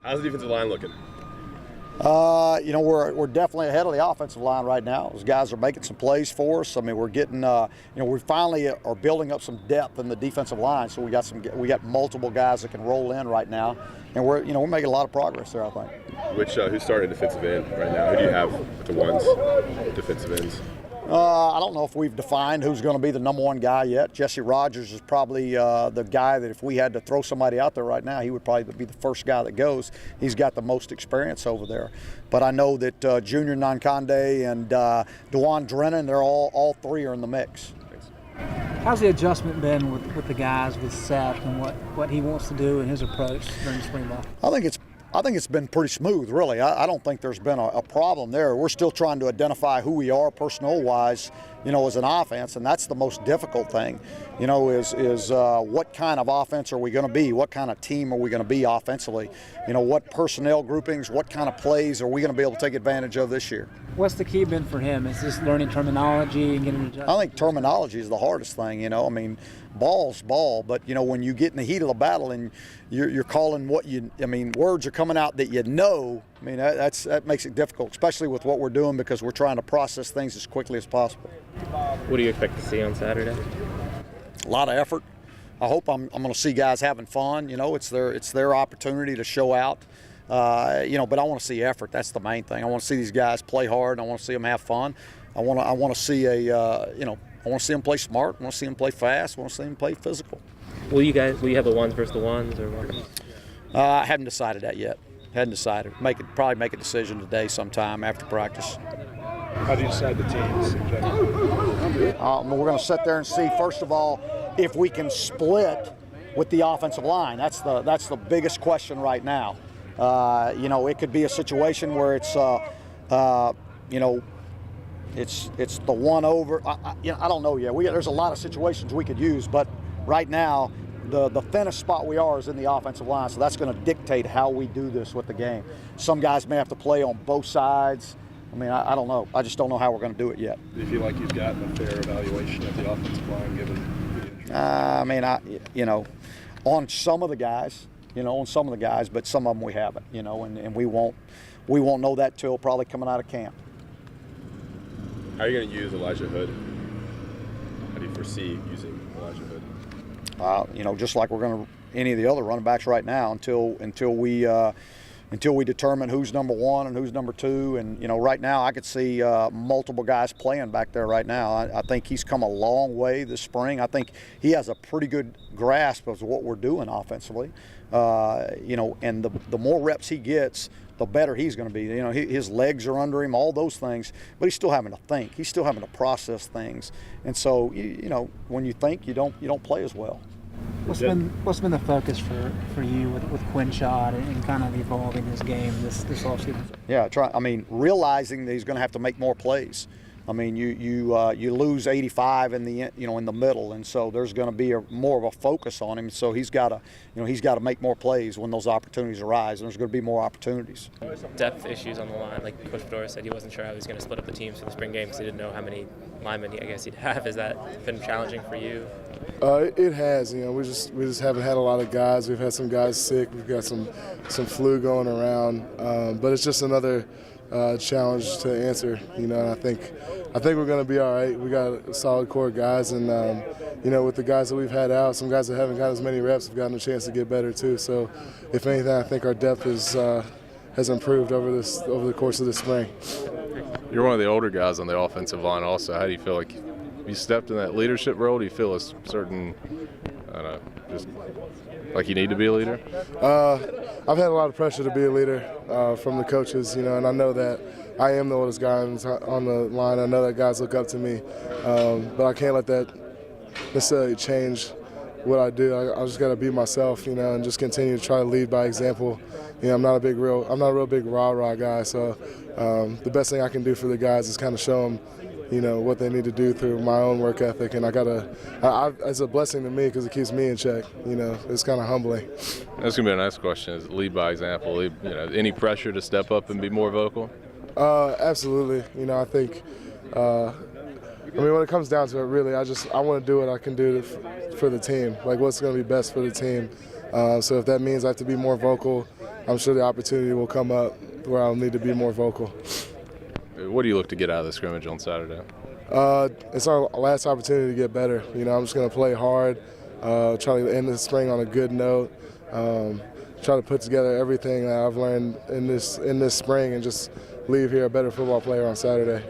How's the defensive line looking? We're definitely ahead of the offensive line right now. Those guys are making some plays for us. I mean, we're getting, we finally are building up some depth in the defensive line. So we got multiple guys that can roll in right now, and we're making a lot of progress there, I think. Who's starting defensive end right now? Who do you have with the ones defensive ends? I don't know if we've defined who's going to be the number one guy yet. Jesse Rogers is probably the guy that if we had to throw somebody out there right now, he would probably be the first guy that goes. He's got the most experience over there. But I know that Junior Nankonde and DeJuan Drennan, they're all three are in the mix. How's the adjustment been with the guys, with Seth, and what he wants to do and his approach during the spring ball? I think it's been pretty smooth, really. I don't think there's been a problem there. We're still trying to identify who we are personnel-wise, as an offense, and that's the most difficult thing, is what kind of offense are we going to be? What kind of team are we going to be offensively? What personnel groupings, what kind of plays are we going to be able to take advantage of this year? What's the key been for him? Is this learning terminology and getting adjusted? I think terminology is the hardest thing, ball's ball, but when you get in the heat of the battle and you're calling words are coming out that that makes it difficult, especially with what we're doing, because we're trying to process things as quickly as possible. What do you expect to see on Saturday? A lot of effort. I hope I'm going to see guys having fun. It's their opportunity to show out. But I want to see effort. That's the main thing. I want to see these guys play hard. I want to see them have fun. I want to see I want to see them play smart. I want to see them play fast. I want to see them play physical. Will you have the ones versus the ones, or what? I haven't decided that yet. Hadn't decided. Probably make a decision today sometime after practice. How do you decide the teams in general? We're going to sit there and see, first of all, if we can split with the offensive line. That's the biggest question right now. It could be a situation where it's it's the one over. I don't know yet. There's a lot of situations we could use, but right now the thinnest spot we are is in the offensive line, so that's going to dictate how we do this with the game. Some guys may have to play on both sides. I don't know. I just don't know how we're going to do it yet. Do you feel like you've gotten a fair evaluation of the offensive line given the injury? On some of the guys, but some of them we haven't, and we won't know that till probably coming out of camp. How are you going to use Elijah Hood? How do you foresee using Elijah Hood? Just like we're going to any of the other running backs right now until we determine who's number one and who's number two. And, right now I could see multiple guys playing back there right now. I think he's come a long way this spring. I think he has a pretty good grasp of what we're doing offensively. And the more reps he gets, the better he's going to be. His legs are under him, all those things, but he's still having to think. He's still having to process things. And so, when you think, you don't play as well. What's been the focus for you with Quinshot and kind of evolving his game this offseason? Yeah, realizing that he's going to have to make more plays. You lose 85 in the middle, and so there's going to be more of a focus on him. So he's got to make more plays when those opportunities arise, and there's going to be more opportunities. Depth issues on the line, like Coach Fedora said, he wasn't sure how he was going to split up the teams for the spring game because he didn't know how many linemen he'd have. Has that been challenging for you? It has. We just haven't had a lot of guys. We've had some guys sick. We've got some flu going around, but it's just another challenge to answer, and I think we're going to be all right. We got a solid core of guys, and with the guys that we've had out, some guys that haven't got as many reps have gotten a chance to get better too. So, if anything, I think our depth has improved over the course of the spring. You're one of the older guys on the offensive line. Also, how do you feel like you stepped in that leadership role? Do you feel a certain, just like you need to be a leader? I've had a lot of pressure to be a leader from the coaches, and I know that I am the oldest guy on the line. I know that guys look up to me, but I can't let that necessarily change what I do. I just got to be myself, and just continue to try to lead by example. I'm not a real big rah-rah guy, so the best thing I can do for the guys is kind of show them, what they need to do through my own work ethic, and it's a blessing to me because it keeps me in check. It's kind of humbling. That's gonna be a nice question. Is lead by example? Any pressure to step up and be more vocal? Absolutely. I think. When it comes down to it, really, I want to do what I can do for the team. Like what's going to be best for the team. So if that means I have to be more vocal, I'm sure the opportunity will come up where I'll need to be more vocal. What do you look to get out of the scrimmage on Saturday? It's our last opportunity to get better. You know, I'm just going to play hard, try to end the spring on a good note, try to put together everything that I've learned in this spring and just leave here a better football player on Saturday.